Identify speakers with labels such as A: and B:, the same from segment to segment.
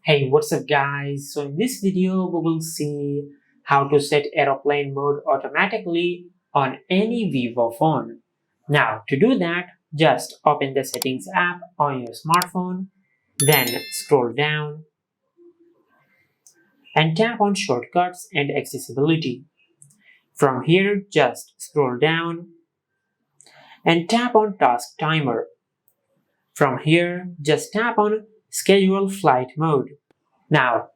A: Hey, what's up guys? So in this video we will see how to set aeroplane mode automatically on any Vivo phone. Now to do that, just open the settings app on your smartphone, then scroll down and tap on shortcuts and accessibility. From here, just scroll down and tap on task timer. From here, just tap on schedule flight mode. Now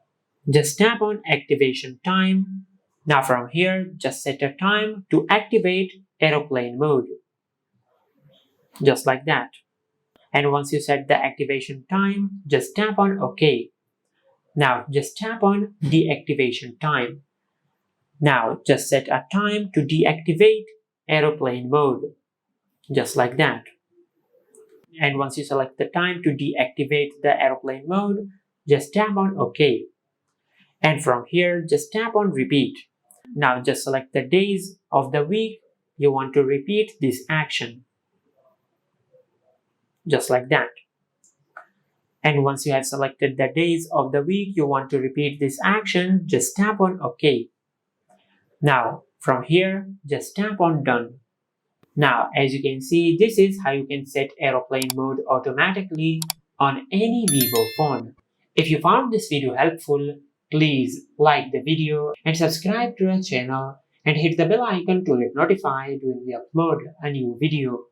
A: just tap on activation time. Now from here, just set a time to activate aeroplane mode. Just like that. And once you set the activation time, just tap on OK. Now just tap on deactivation time. Now just set a time to deactivate aeroplane mode. Just like that. And once you select the time to deactivate the aeroplane mode, just tap on OK. And from here, just tap on repeat. Now just select the days of the week you want to repeat this action. Just like that. And once you have selected the days of the week you want to repeat this action, just tap on OK. Now from here, just tap on done. Now as you can see, this is how you can set aeroplane mode automatically on any Vivo phone. If you found this video helpful, please like the video and subscribe to our channel and hit the bell icon to get notified when we upload a new video.